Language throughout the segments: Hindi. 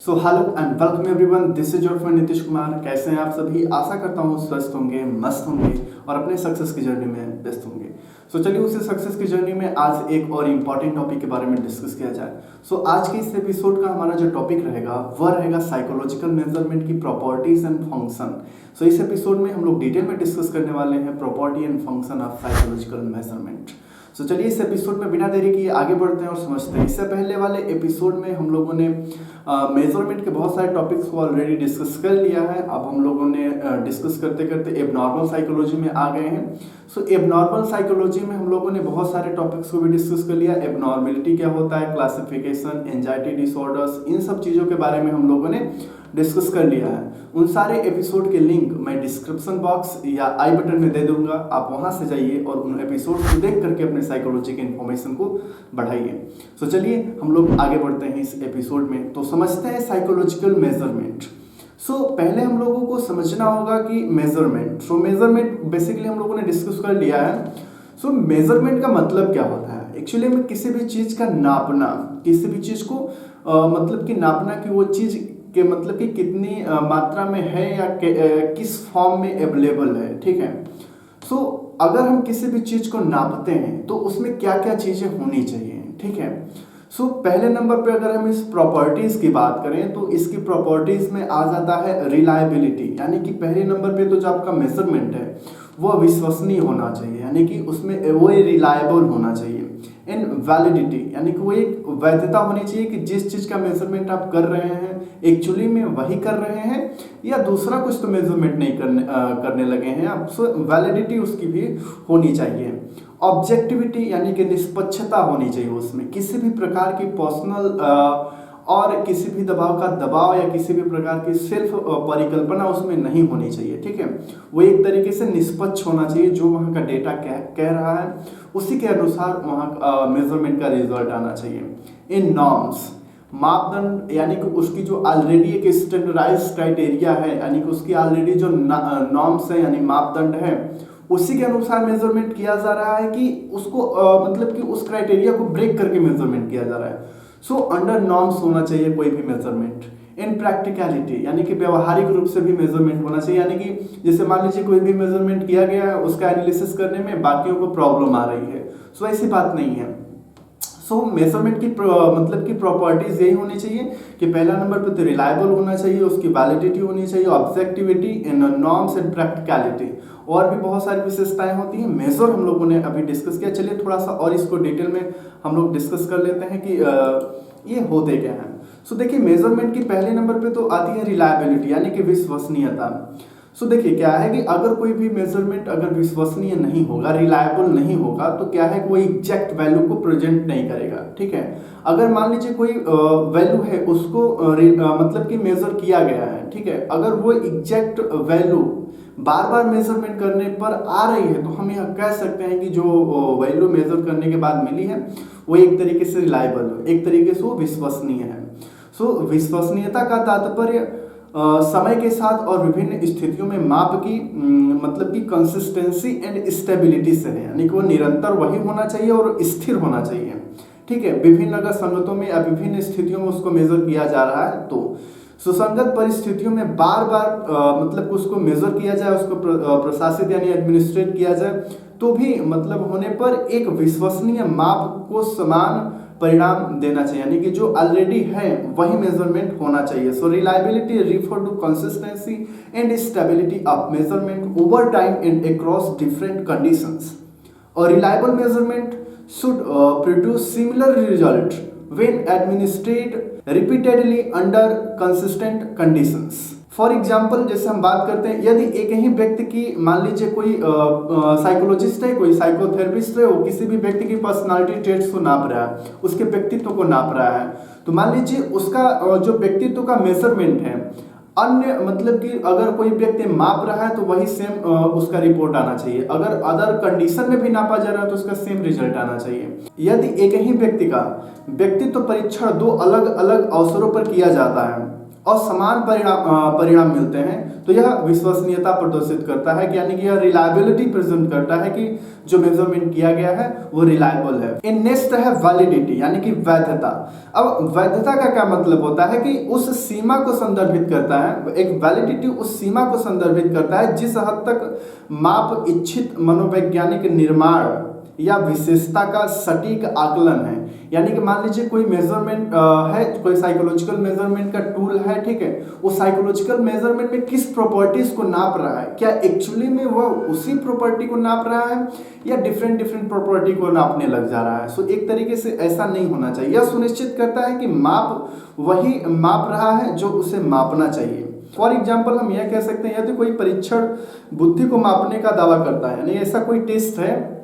So hello and welcome everyone, this is your friend Nitish Kumar. कैसे हैं आप सभी? आशा करता हूँ स्वस्थ होंगे, मस्त होंगे और अपने सक्सेस की जर्नी में व्यस्त होंगे। सो चलिए उसी सक्सेस की जर्नी में आज एक और इम्पॉर्टेंट टॉपिक के बारे में डिस्कस किया जाए। सो आज के इस एपिसोड का हमारा जो टॉपिक रहेगा वह रहेगा साइकोलॉजिकल मेजरमेंट की प्रॉपर्टीज एंड फंक्शन। सो इस एपिसोड में हम लोग डिटेल में डिस्कस करने वाले हैं property and function of psychological measurement. So चलिए इस एपिसोड में बिना देरी किए आगे बढ़ते हैं और समझते हैं। इससे पहले वाले एपिसोड में हम लोगों ने मेजरमेंट के बहुत सारे टॉपिक्स को ऑलरेडी डिस्कस कर लिया है। अब हम लोगों ने डिस्कस करते करते एबनॉर्मल साइकोलॉजी में आ गए हैं। सो एबनॉर्मल साइकोलॉजी में हम लोगों ने बहुत सारे टॉपिक्स को भी डिस्कस कर लिया। एबनॉर्मलिटी क्या होता है, क्लासिफिकेशन, एंजाइटी डिसऑर्डर्स, इन सब चीज़ों के बारे में हम लोगों ने डिस्कस कर लिया है। उन सारे एपिसोड के लिंक मैं डिस्क्रिप्शन बॉक्स या आई बटन में दे दूंगा। आप वहां से जाइए और उन एपिसोड को देख करके अपने साइकोलॉजी के इन्फॉर्मेशन को बढ़ाइए। सो चलिए हम लोग आगे बढ़ते हैं इस एपिसोड में। तो समझते हैं साइकोलॉजिकल मेजरमेंट। सो पहले हम लोगों को समझना होगा कि मेजरमेंट बेसिकली हम लोगों ने डिस्कस कर लिया है। सो मेजरमेंट का मतलब क्या होता है? एक्चुअली में किसी भी चीज़ का नापना, किसी भी चीज़ को मतलब कि नापना कि वो चीज़ के मतलब कि कितनी मात्रा में है या किस फॉर्म में अवेलेबल है। ठीक है। सो अगर हम किसी भी चीज़ को नापते हैं तो उसमें क्या क्या चीज़ें होनी चाहिए। ठीक है। सो पहले नंबर पे अगर हम इस प्रॉपर्टीज़ की बात करें तो इसकी प्रॉपर्टीज़ में आ जाता है रिलायबिलिटी, यानी कि पहले नंबर पे तो जो आपका मेजरमेंट है वो विश्वसनीय होना चाहिए, यानी कि उसमें वो रिलायबल होना चाहिए। एंड वैलिडिटी, यानी कि वो एक वैधता होनी चाहिए कि जिस चीज़ का मेजरमेंट आप कर रहे हैं एक्चुअली में वही कर रहे हैं या दूसरा कुछ तो मेजरमेंट नहीं करने लगे हैं आप। सो वैलिडिटी उसकी भी होनी चाहिए। ऑब्जेक्टिविटी, यानी कि निष्पक्षता होनी चाहिए उसमें, किसी भी प्रकार की पर्सनल और किसी भी दबाव या किसी भी प्रकार की सेल्फ परिकल्पना उसमें नहीं होनी चाहिए। ठीक है। वो एक तरीके से निष्पक्ष होना चाहिए, जो वहाँ का डेटा कह रहा है उसी के अनुसार वहाँ मेजरमेंट का रिजल्ट आना चाहिए। इन नॉर्म्स, मापदंड, यानी कि उसकी जो ऑलरेडी एक स्टैंडर्डाइज क्राइटेरिया है, यानी कि उसकी ऑलरेडी जो नॉर्म्स है यानी मापदंड है उसी के अनुसार मेजरमेंट किया जा रहा है कि उसको मतलब कि उस क्राइटेरिया को ब्रेक करके मेजरमेंट किया जा रहा है। सो अंडर नॉर्म्स होना चाहिए कोई भी मेजरमेंट। इन प्रैक्टिकलिटी, यानी कि व्यवहारिक रूप से भी मेजरमेंट होना चाहिए, यानी कि जैसे मान लीजिए कोई भी मेजरमेंट किया गया है उसका एनालिसिस करने में बाकियों को प्रॉब्लम आ रही है। सो ऐसी बात नहीं है। सो मेजरमेंट की मतलब की प्रॉपर्टीज यही होनी चाहिए कि पहला नंबर पे तो रिलायबल होना चाहिए, उसकी वैलिडिटी होनी चाहिए, objectivity, in norms and practicality. और भी बहुत सारी विशेषताएं होती हैं। मेजर हम लोगों ने अभी डिस्कस किया। चलिए थोड़ा सा और इसको डिटेल में हम लोग डिस्कस कर लेते हैं कि ये होते क्या हैं। सो देखिए मेजरमेंट की पहले नंबर पे तो आती है रिलायबिलिटी, यानी कि विश्वसनीयता। सो देखिए क्या है कि अगर कोई भी मेजरमेंट अगर विश्वसनीय नहीं होगा, रिलायबल नहीं होगा, तो क्या है कि वो एग्जैक्ट वैल्यू को प्रेजेंट नहीं करेगा। ठीक है। अगर मान लीजिए कोई वैल्यू है उसको मतलब कि मेजर किया गया है, ठीक है, अगर वो एग्जैक्ट वैल्यू बार बार मेजरमेंट करने पर आ रही है तो हम यह कह सकते हैं कि जो वैल्यू मेजर करने के बाद मिली है वो एक तरीके से रिलायबल है, एक तरीके से वो विश्वसनीय है। सो विश्वसनीयता का तात्पर्य समय के साथ और विभिन्न स्थितियों में माप की मतलब कि कंसिस्टेंसी एंड स्टेबिलिटी से है, यानी कि वो निरंतर वही होना चाहिए और स्थिर होना चाहिए। ठीक है। विभिन्न अगर संगतों में या विभिन्न स्थितियों में उसको मेजर किया जा रहा है तो सुसंगत परिस्थितियों में बार बार मतलब उसको मेजर किया जाए, उसको प्रशासित यानी एडमिनिस्ट्रेट किया जाए तो भी मतलब होने पर एक विश्वसनीय माप को समान परिणाम देना चाहिए, यानी कि जो ऑलरेडी है वही मेजरमेंट होना चाहिए। So reliability refer to consistency and stability of measurement over time and across different conditions. और reliable measurement should produce similar result when administered repeatedly under consistent conditions. For example जैसे हम बात करते हैं, यदि एक ही व्यक्ति की मान लीजिए कोई साइकोलॉजिस्ट है, कोई साइकोथेरेपिस्ट है, वो किसी भी व्यक्ति की पर्सनालिटी ट्रेट्स को नाप रहा है, उसके व्यक्तित्व को नाप रहा है, तो मान लीजिए उसका जो व्यक्तित्व का मेजरमेंट है अन्य मतलब कि अगर कोई व्यक्ति माप रहा है तो वही सेम उसका रिपोर्ट आना चाहिए। अगर अदर कंडीशन में भी नापा जा रहा है तो उसका सेम रिजल्ट आना चाहिए। यदि एक ही व्यक्ति का व्यक्तित्व परीक्षण दो अलग अलग अवसरों पर किया जाता है और समान परिणाम मिलते हैं तो यह विश्वसनीयता प्रदर्शित करता है कि यानी कि यह रिलायबिलिटी प्रेजेंट करता है कि जो मेजरमेंट किया गया है वो रिलायबल है। इन नेक्स्ट है वैलिडिटी यानी कि वैधता। अब वैधता का क्या मतलब होता है कि उस सीमा को संदर्भित करता है, एक वैलिडिटी उस सीमा को संदर्भित करता है जिस हद तक माप इच्छित मनोवैज्ञानिक निर्माण या विशेषता का सटीक आकलन है। यानी कि मान लीजिए कोई मेजरमेंट है, कोई साइकोलॉजिकल मेजरमेंट का टूल है, ठीक है, वो साइकोलॉजिकल मेजरमेंट में किस प्रॉपर्टीज को नाप रहा है, क्या एक्चुअली में वो उसी प्रॉपर्टी को नाप रहा है या डिफरेंट प्रॉपर्टी को नापने लग जा रहा है। सो एक तरीके से ऐसा नहीं होना चाहिए। यह सुनिश्चित करता है कि माप वही माप रहा है जो उसे मापना चाहिए। फॉर एग्जाम्पल हम यह कह सकते हैं यदि कोई परीक्षण बुद्धि को मापने का दावा करता है, यानी ऐसा कोई टेस्ट है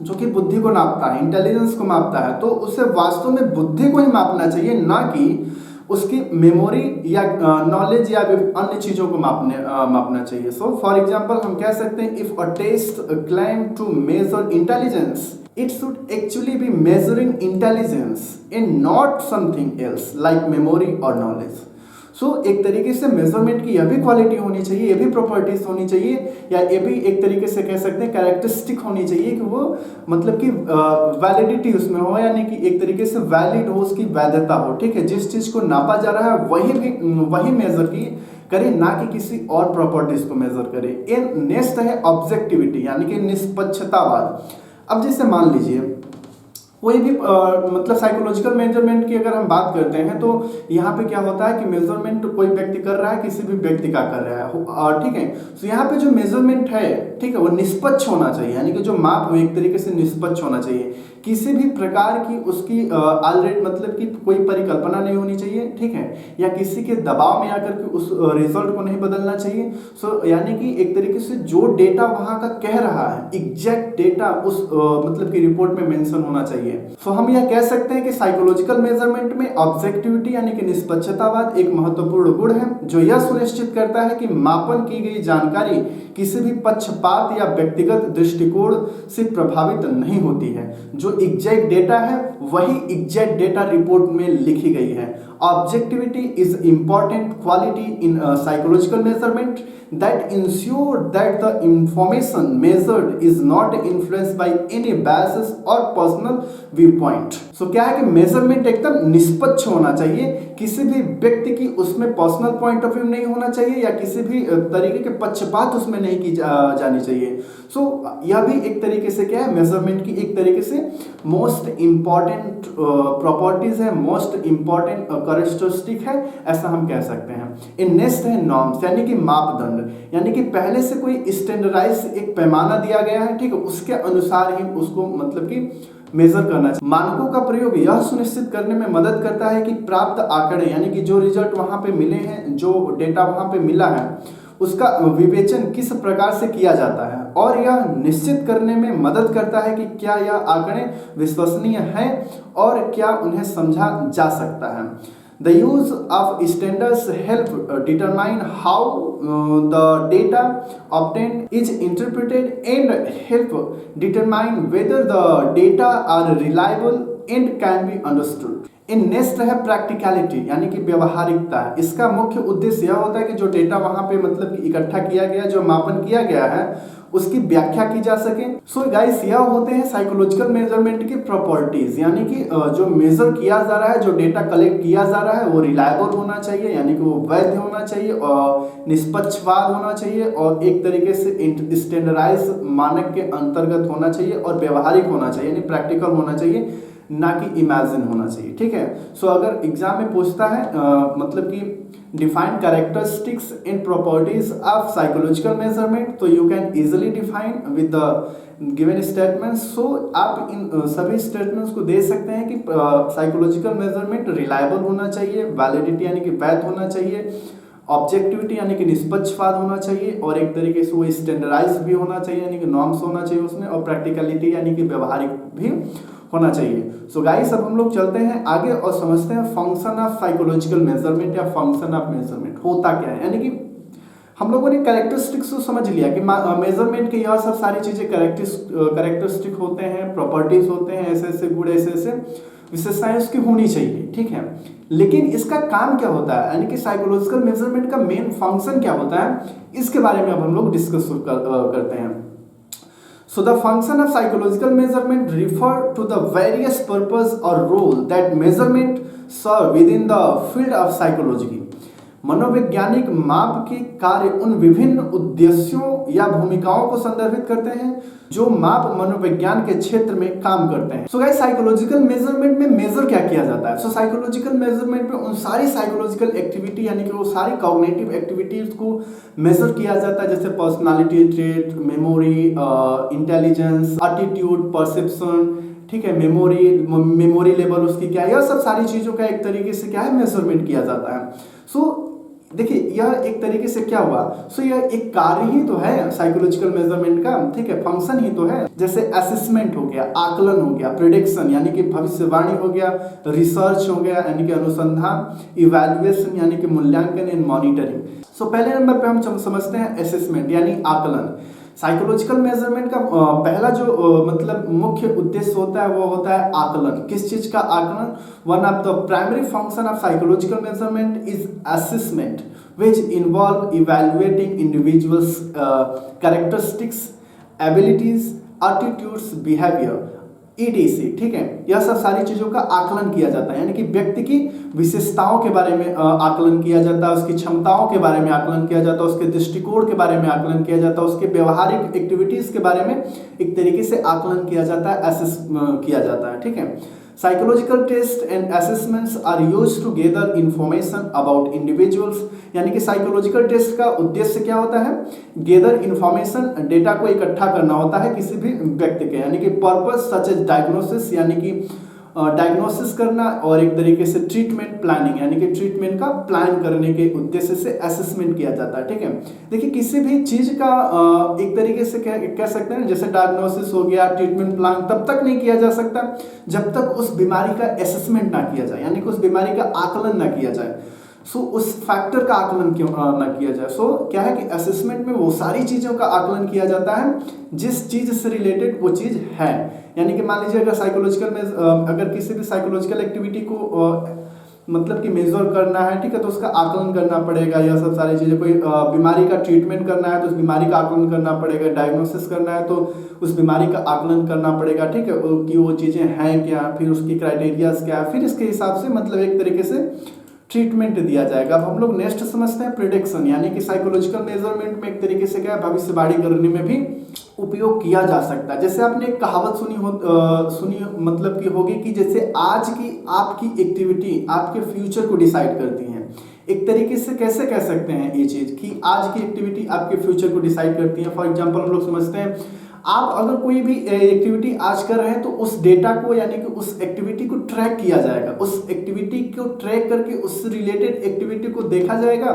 जो कि बुद्धि को नापता है, इंटेलिजेंस को मापता है, तो उसे वास्तव में बुद्धि को ही मापना चाहिए, ना कि उसकी मेमोरी या नॉलेज या अन्य चीजों को मापना चाहिए। सो फॉर एग्जांपल हम कह सकते हैं if a test claim to measure intelligence it should actually be measuring intelligence and not something else like memory or knowledge। सो एक तरीके से मेजरमेंट की यह भी क्वालिटी होनी चाहिए, ये भी प्रॉपर्टीज होनी चाहिए, या ये भी एक तरीके से कह सकते हैं कैरेक्टरिस्टिक होनी चाहिए कि वो मतलब कि वैलिडिटी उसमें हो, यानी कि एक तरीके से वैलिड हो, उसकी वैधता हो, ठीक है। जिस चीज को नापा जा रहा है वही मेजर की करे, ना कि किसी और प्रॉपर्टीज को मेजर करे। नेक्स्ट है ऑब्जेक्टिविटी यानी कि निष्पक्षतावाद। अब जैसे मान लीजिए कोई भी मतलब साइकोलॉजिकल मेजरमेंट की अगर हम बात करते हैं तो यहाँ पे क्या होता है कि मेजरमेंट कोई व्यक्ति कर रहा है, किसी भी व्यक्ति का कर रहा है, ठीक है। तो यहाँ पे जो मेजरमेंट है, ठीक है, वो निष्पक्ष होना चाहिए, यानी कि जो माप हो एक तरीके से निष्पक्ष होना चाहिए। किसी भी प्रकार की उसकी ऑलरेडी मतलब कि कोई परिकल्पना नहीं होनी चाहिए, ठीक है, या किसी के दबाव में आकर के उस रिजल्ट को नहीं बदलना चाहिए। सो यानी कि एक तरीके से जो डेटा वहाँ का कह रहा है एग्जैक्ट डेटा उस मतलब की रिपोर्ट में मेंशन होना चाहिए। सो हम यह कह सकते हैं कि साइकोलॉजिकल मेजरमेंट में ऑब्जेक्टिविटी यानी कि निष्पक्षतावाद एक महत्वपूर्ण गुण है जो यह सुनिश्चित करता है कि मापन की गई जानकारी किसी भी पक्षपात या व्यक्तिगत दृष्टिकोण से प्रभावित नहीं होती है। जो एग्जैक्ट डेटा है वही एग्जैक्ट डेटा रिपोर्ट में लिखी गई है। Objectivity is important quality in psychological measurement that ensure that the information measured is not influenced by any biases or personal viewpoint। सो क्या है कि मेजरमेंट एकदम निष्पक्ष होना चाहिए, किसी भी व्यक्ति की उसमें पर्सनल पॉइंट ऑफ व्यू नहीं होना चाहिए या किसी भी तरीके के पक्षपात उसमें नहीं की जानी चाहिए। सो यह भी एक तरीके से क्या है, मेजरमेंट की एक तरीके से मोस्ट इंपॉर्टेंट प्रॉपर्टीज है, मोस्ट इंपॉर्टेंट कैरेक्टरिस्टिक है, ऐसा हम कह सकते हैं। इन नेक्स्ट है नॉर्म्स यानी कि मापदंड, यानी कि पहले से कोई स्टैंडर्डाइज एक पैमाना दिया गया है, ठीक है, उसके अनुसार ही उसको मतलब कि मेजर करना चाहिए। मानकों का प्रयोग यह सुनिश्चित करने में मदद करता है कि प्राप्त आंकड़े यानी कि जो रिजल्ट वहां पे मिले हैं, जो डेटा वहां पे मिला है, उसका विवेचन किस प्रकार से किया जाता है, और यह निश्चित करने में मदद करता है कि क्या यह आंकड़े विश्वसनीय हैं और क्या उन्हें समझा जा सकता है। The use of standards help determine how the data obtained is interpreted and help determine whether the data are reliable and can be understood। In next है प्रैक्टिकलिटी यानी कि व्यवहारिकता। इसका मुख्य उद्देश्य यह होता है कि जो डेटा वहां पे मतलब कि इकट्ठा किया गया, जो मापन किया गया है, उसकी व्याख्या की जा सके। सो गाइस यह होते हैं साइकोलॉजिकल मेजरमेंट की प्रॉपर्टीज, यानी कि जो मेजर किया जा रहा है, जो डेटा कलेक्ट किया जा रहा है वो रिलायबल होना चाहिए, यानी कि वो वैध होना चाहिए और निष्पक्षपात होना चाहिए और एक तरीके से स्टैंडर्डाइज मानक के अंतर्गत होना चाहिए और व्यवहारिक होना चाहिए, यानी प्रैक्टिकल होना चाहिए, ना कि इमेजिन होना चाहिए, ठीक है। सो अगर एग्जाम में पूछता है मतलब कि define characteristics and properties of psychological measurement, तो you can easily define with the given statements. So आप इन सभी स्टेटमेंट्स को दे सकते हैं कि साइकोलॉजिकल मेजरमेंट रिलायबल होना चाहिए, वैलिडिटी यानी कि वैध होना चाहिए, ऑब्जेक्टिविटी यानी कि निष्पक्षपात होना चाहिए, और एक तरीके से वो स्टैंडर्डाइज भी होना चाहिए यानी कि नॉर्म्स होना चाहिए उसमें, और प्रैक्टिकलिटी यानी कि व्यवहारिक भी होना चाहिए। सो गाइस अब हम लोग चलते हैं आगे और समझते हैं फंक्शन ऑफ साइकोलॉजिकल मेजरमेंट या फंक्शन ऑफ मेजरमेंट होता क्या है। यानी कि हम लोगों ने कैरेक्टरिस्टिक्स को समझ लिया कि मेजरमेंट के यह सब सारी चीजें कैरेक्टरिस्टिक होते हैं, प्रॉपर्टीज होते हैं, ऐसे ऐसे गुण, ऐसे ऐसे विशेषताएं उसकी होनी चाहिए, ठीक है। लेकिन इसका काम क्या होता है, यानी कि साइकोलॉजिकल मेजरमेंट का मेन फंक्शन क्या होता है, इसके बारे में अब हम लोग डिस्कस करते हैं। So the function of psychological measurement refer to the various purpose or role that measurement serve within the field of psychology। मनोवैज्ञानिक माप के कार्य उन विभिन्न उद्देश्यों या भूमिकाओं को संदर्भित करते हैं जो माप मनोविज्ञान के क्षेत्र में काम करते हैं। सो गाइस, साइकोलॉजिकल मेजरमेंट में मेजर क्या किया जाता है? सो साइकोलॉजिकल मेजरमेंट में उन सारी साइकोलॉजिकल एक्टिविटी यानी कि वो सारी कॉग्निटिव एक्टिविटीज को मेजर किया जाता है, जैसे personality trait, memory, intelligence, attitude, perception, ठीक है, मेमोरी लेवल उसकी क्या है, यह सब सारी चीजों का एक तरीके से क्या है मेजरमेंट किया जाता है। सो देखिए, यह एक तरीके से क्या हुआ, सो यह एक कार्य ही तो है साइकोलॉजिकल मेजरमेंट का, ठीक है, फंक्शन ही तो है। जैसे असेसमेंट हो गया, आकलन हो गया, प्रेडिक्शन यानी कि भविष्यवाणी हो गया, रिसर्च हो गया यानी कि अनुसंधान, इवैल्यूएशन यानी कि मूल्यांकन एंड मॉनिटरिंग। सो पहले नंबर पे हम समझते हैं असेसमेंट यानी आकलन। साइकोलॉजिकल मेजरमेंट का पहला जो मतलब मुख्य उद्देश्य होता है वो होता है आकलन। किस चीज का आकलन? One of the primary function of psychological measurement is assessment which involve evaluating individuals characteristics, abilities, attitudes, behavior etc, ठीक है। यह सब सारी चीजों का आकलन किया जाता है, यानी कि व्यक्ति की विशेषताओं के बारे में आकलन किया जाता है, उसकी क्षमताओं के बारे में आकलन किया जाता है, उसके दृष्टिकोण के बारे में आकलन किया जाता है, उसके व्यवहारिक एक्टिविटीज के बारे में एक तरीके से आकलन किया जाता है, असेस किया जाता है, ठीक है। Psychological test and assessments are used to gather information about individuals, यानी कि साइकोलॉजिकल टेस्ट का उद्देश्य क्या होता है? गैदर इंफॉर्मेशन, डेटा को इकट्ठा करना होता है किसी भी व्यक्ति के, यानी कि पर्पस सच एज डायग्नोसिस यानी कि डायग्नोसिस करना, और एक तरीके से ट्रीटमेंट प्लानिंग यानी कि ट्रीटमेंट का प्लान करने के उद्देश्य से असेसमेंट किया जाता है, ठीक है। देखिए, किसी भी चीज का एक तरीके से कह सकते हैं, जैसे डायग्नोसिस हो गया, ट्रीटमेंट प्लान तब तक नहीं किया जा सकता जब तक उस बीमारी का असेसमेंट ना किया जाए, यानी कि उस बीमारी का आकलन ना किया जाए। उस फैक्टर का आकलन क्यों ना किया जाए? क्या है कि असेसमेंट में वो सारी चीजों का आकलन किया जाता है जिस चीज से रिलेटेड वो चीज है। यानी कि मान लीजिए अगर किसी भी साइकोलॉजिकल एक्टिविटी को मतलब कि मेजर करना है, ठीक है, तो उसका आकलन करना पड़ेगा। यह सब सारी चीजें, कोई बीमारी का ट्रीटमेंट करना है तो उस बीमारी का आकलन करना पड़ेगा, डायग्नोसिस करना है तो उस बीमारी का आकलन करना पड़ेगा, ठीक है, कि वो चीजें हैं क्या, फिर उसकी क्राइटेरियाज क्या है, फिर इसके हिसाब से मतलब एक तरीके से ट्रीटमेंट दिया जाएगा। अब हम लोग नेक्स्ट समझते हैं प्रेडिक्शन, यानी कि साइकोलॉजिकल मेजरमेंट में एक तरीके से क्या है भविष्यवाणी करने में भी उपयोग किया जा सकता है। जैसे आपने एक कहावत सुनी मतलब कि होगी कि जैसे आज की आपकी एक्टिविटी आपके फ्यूचर को डिसाइड करती है। एक तरीके से कैसे कह सकते हैं ये चीज कि आज की एक्टिविटी आपके फ्यूचर को डिसाइड करती है। फॉर एग्जांपल हम लोग समझते हैं, आप अगर कोई भी एक्टिविटी आज कर रहे हैं तो उस डेटा को यानी कि उस एक्टिविटी को ट्रैक किया जाएगा, उस एक्टिविटी को ट्रैक करके उससे रिलेटेड एक्टिविटी को देखा जाएगा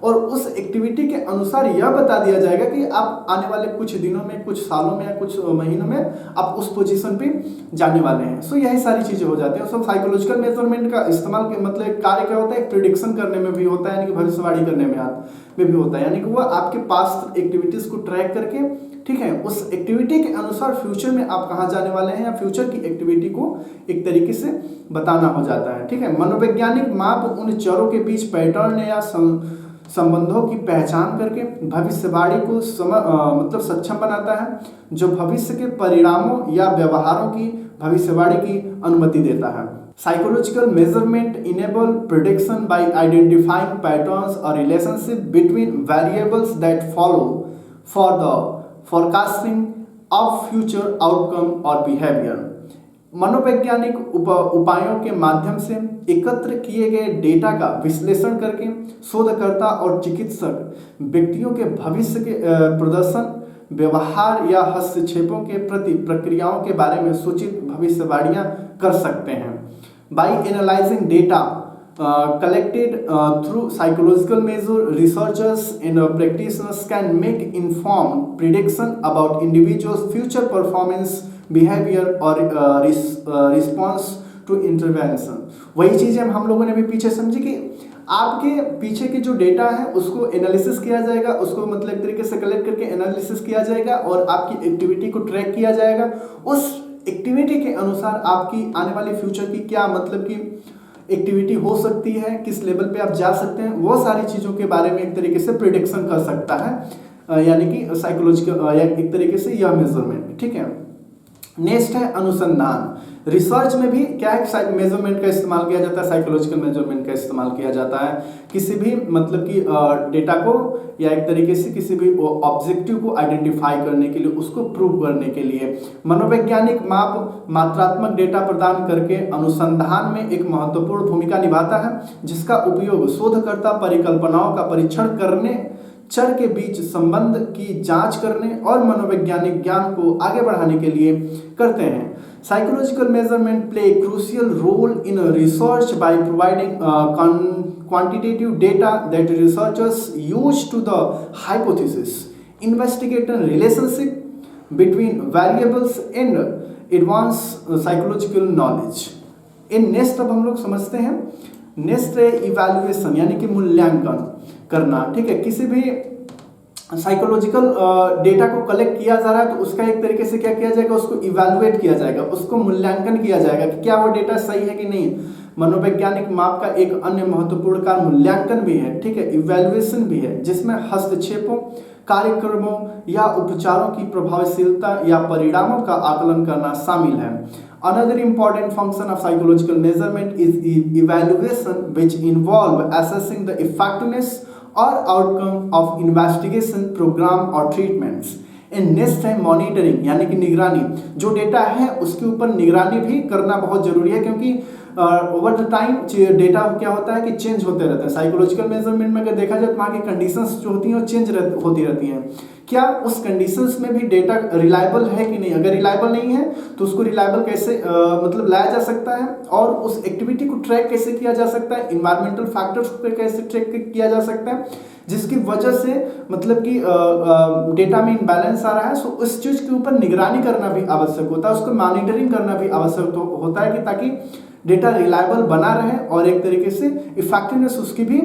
और उस एक्टिविटी के अनुसार यह बता दिया जाएगा कि आप आने वाले कुछ दिनों में, कुछ सालों में या कुछ महीनों में आप उस पोजीशन पे जाने वाले हैं। यही सारी चीजें हो जाती हैं। साइकोलॉजिकल मेजरमेंट का इस्तेमाल मतलब कार्य क्या होता है? प्रिडिक्शन करने में भी होता है, यानी कि भविष्यवाणी करने में भी होता है, यानी कि वह आपके पास्ट एक्टिविटीज को ट्रैक करके, ठीक है, उस एक्टिविटी के अनुसार फ्यूचर में आप कहाँ जाने वाले हैं या फ्यूचर की एक्टिविटी को एक तरीके से बताना हो जाता है, ठीक है। मनोवैज्ञानिक माप उन चरों के बीच पैटर्न या संबंधों की पहचान करके भविष्यवाणी को मतलब सक्षम बनाता है, जो भविष्य के परिणामों या व्यवहारों की भविष्यवाणी की अनुमति देता है। Psychological measurement enable prediction by identifying patterns or relationship between variables that follow for the forecasting of future outcome or behavior। मनोवैज्ञानिक उपायों के माध्यम से एकत्र किए गए डेटा का विश्लेषण करके शोधकर्ता और चिकित्सक व्यक्तियों के भविष्य के प्रदर्शन, व्यवहार या हस्तक्षेपों के प्रति प्रक्रियाओं के बारे में सूचित भविष्यवाणियां कर सकते हैं। By analyzing data collected through psychological measure, researchers and practitioners can make informed prediction about individuals' future performance, behavior or response to intervention। वही चीजें हम लोगों ने भी पीछे समझी कि आपके पीछे के जो डेटा है उसको एनालिसिस किया जाएगा, उसको मतलब एक तरीके से कलेक्ट करके एनालिसिस किया जाएगा और आपकी एक्टिविटी को ट्रैक किया जाएगा। उस एक्टिविटी के अनुसार आपकी आने वाली फ्यूचर की क्या मतलब कि एक्टिविटी हो सकती है, किस लेवल पे आप जा सकते हैं, वो सारी चीज़ों के बारे में एक तरीके से प्रिडिक्शन कर सकता है, यानी कि साइकोलॉजिकल या एक तरीके से यह मेजरमेंट। ठीक है, नेक्स्ट है अनुसंधान। रिसर्च में भी क्या है, मेजरमेंट का इस्तेमाल किया जाता है, साइकोलॉजिकल मेजरमेंट का इस्तेमाल किया जाता है किसी भी मतलब कि डेटा को या एक तरीके से किसी भी ऑब्जेक्टिव को आइडेंटिफाई करने के लिए, उसको प्रूव करने के लिए। मनोवैज्ञानिक माप मात्रात्मक डेटा प्रदान करके अनुसंधान में एक महत्वपूर्ण भूमिका निभाता है, जिसका उपयोग शोधकर्ता परिकल्पनाओं का परीक्षण करने, चर के बीच संबंध की जांच करने और मनोवैज्ञानिक ज्ञान को आगे बढ़ाने के लिए करते हैं। Psychological measurement play a crucial role in research by providing quantitative data that researchers use to the hypothesis, investigate a relationship between variables and advance psychological knowledge. In next अब हम लोग समझते हैं, नेक्स्ट है इवैल्यूएशन यानी कि मूल्यांकन करना। ठीक है, किसी भी साइकोलॉजिकल डेटा को कलेक्ट किया जा रहा है तो उसका एक तरीके से क्या किया जाएगा, उसको इवैल्यूएट किया जाएगा, उसको मूल्यांकन किया जाएगा कि क्या वो डेटा सही है कि नहीं। मनोवैज्ञानिक माप का एक अन्य महत्वपूर्ण कार्य मूल्यांकन भी है। ठीक है, इवैल्यूएशन भी है, जिसमें हस्तक्षेपों, कार्यक्रमों या उपचारों की प्रभावशीलता या परिणामों का आकलन करना शामिल है। Another important function of psychological measurement is evaluation, which involve assessing the effectiveness or outcome of investigation program or treatments. And next है मॉनिटरिंग यानी कि निगरानी। जो डेटा है उसके ऊपर निगरानी भी करना बहुत जरूरी है, क्योंकि ओवर द टाइम डेटा क्या होता है कि चेंज होते रहते हैं। साइकोलॉजिकल मेजरमेंट में अगर देखा जाए तो वहाँ की कंडीशंस जो होती हैं वो चेंज होती रहती हैं। क्या उस कंडीशंस में भी डेटा रिलायबल है कि नहीं, अगर रिलायबल नहीं है तो उसको रिलायबल कैसे मतलब लाया जा सकता है, और उस एक्टिविटी को ट्रैक कैसे किया जा सकता है, इन्वायरमेंटल फैक्टर्स को कैसे ट्रैक किया जा सकता है, जिसकी वजह से मतलब कि डेटा में इम्बैलेंस आ रहा है। सो उस चीज़ के ऊपर निगरानी करना भी आवश्यक होता है, उसको मॉनिटरिंग करना भी आवश्यक होता है कि ताकि डेटा रिलायबल बना रहे और एक तरीके से इफेक्टिवनेस उसकी भी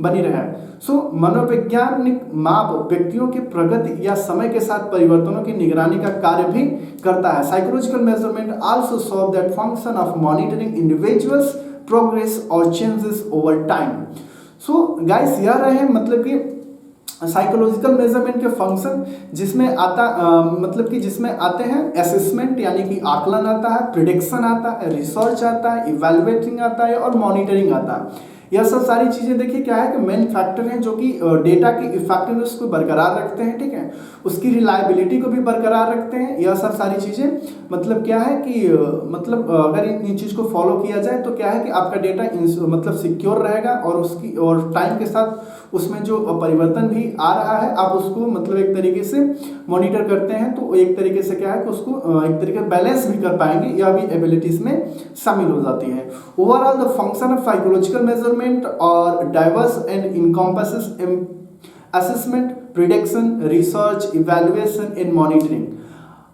बनी रहे। सो मनोवैज्ञानिक माप व्यक्तियों की प्रगति या समय के साथ परिवर्तनों की निगरानी का कार्य भी करता है। Psychological measurement also serve that function of monitoring individuals progress और changes over time. So guys यह रहे मतलब कि साइकोलॉजिकल मेजरमेंट के फंक्शन, जिसमें आता मतलब कि जिसमें आते हैं असेसमेंट यानी कि आकलन आता है, प्रिडिक्शन आता है, रिसर्च आता है, इवैल्यूएटिंग आता है और मॉनिटरिंग आता है। यह सब सारी चीज़ें देखिए क्या है कि मेन फैक्टर हैं जो कि डेटा की इफेक्टिवनेस को बरकरार रखते हैं। ठीक है, उसकी रिलायबिलिटी को भी बरकरार रखते हैं। यह सब सारी चीज़ें मतलब क्या है कि मतलब अगर इन चीज़ को फॉलो किया जाए तो क्या है कि आपका डेटा मतलब सिक्योर रहेगा और उसकी और टाइम के साथ उसमें जो परिवर्तन भी आ रहा है आप उसको मतलब एक तरीके से मॉनिटर करते हैं, तो एक तरीके से क्या है कि उसको एक तरीके से बैलेंस भी कर पाएंगे, यह भी एबिलिटीज में शामिल हो जाती हैं। Overall the function of psychological measurement और diverse and encompasses assessment, prediction, research, evaluation and monitoring,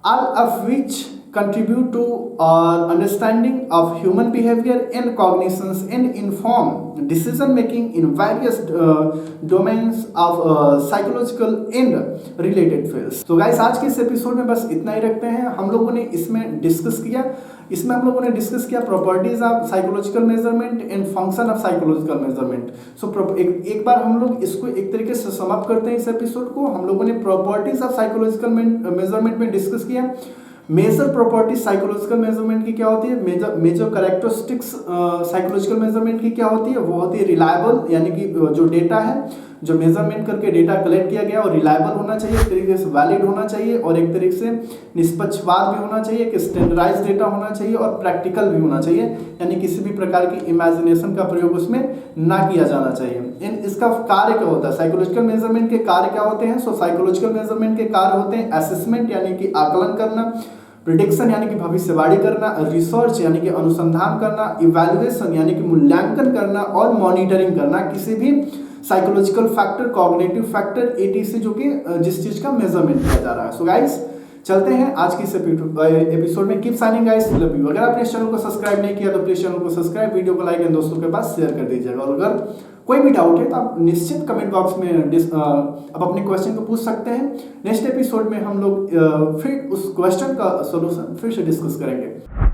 all of which contribute to our understanding of human behavior and cognitions and inform decision making in various domains of psychological and related fields. So guys, आज के इस एपिसोड में बस इतना ही रखते हैं। हम लोगों ने इसमें डिस्कस किया properties of psychological measurement and function of psychological measurement. So एक बार हम लोग इसको एक तरीके से समाप्त करते हैं इस एपिसोड को। हम लोगों ने प्रॉपर्टीज ऑफ साइकोलॉजिकल मेजरमेंट में डिस्कस किया। मेजर प्रॉपर्टीज साइकोलॉजिकल मेजरमेंट की क्या होती है, मेजर कैरेक्टरिस्टिक्स साइकोलॉजिकल मेजरमेंट की क्या होती है, वो होती है रिलायबल, यानी कि जो डेटा है जो मेजरमेंट करके डेटा कलेक्ट किया गया और रिलायबल होना चाहिए, एक तरीके से वैलिड होना चाहिए और एक तरीके से निष्पक्षपात भी होना चाहिए, कि स्टैंडर्डाइज डेटा होना चाहिए और प्रैक्टिकल भी होना चाहिए, यानी किसी भी प्रकार की इमेजिनेशन का प्रयोग उसमें ना किया जाना चाहिए। इसका कार्य क्या होता है, साइकोलॉजिकल मेजरमेंट के कार्य क्या होते हैं। सो साइकोलॉजिकल मेजरमेंट के कार्य होते हैं असेसमेंट यानी कि आकलन करना, प्रिडिक्शन यानी कि भविष्यवाणी करना, रिसर्च यानी कि अनुसंधान करना, इवैल्यूएशन यानी कि मूल्यांकन करना और मॉनिटरिंग करना किसी भी psychological factor, cognitive factor etc जो कि जिस चीज का मेजरमेंट किया जा रहा है। सो गाइस चलते हैं आज की इस एपिसोड में। Keep signing guys, love you. अगर आपने इस चैनल को सब्सक्राइब नहीं किया तो प्लीज चैनल को सब्सक्राइब, वीडियो को लाइक एंड दोस्तों के पास शेयर कर दीजिएगा। और अगर कोई भी डाउट है तो आप निश्चित कमेंट बॉक्स में आप अपने क्वेश्चन को पूछ सकते हैं। नेक्स्ट एपिसोड में हम लोग फिर उस क्वेश्चन का सॉल्यूशन फिर से डिस्कस करेंगे।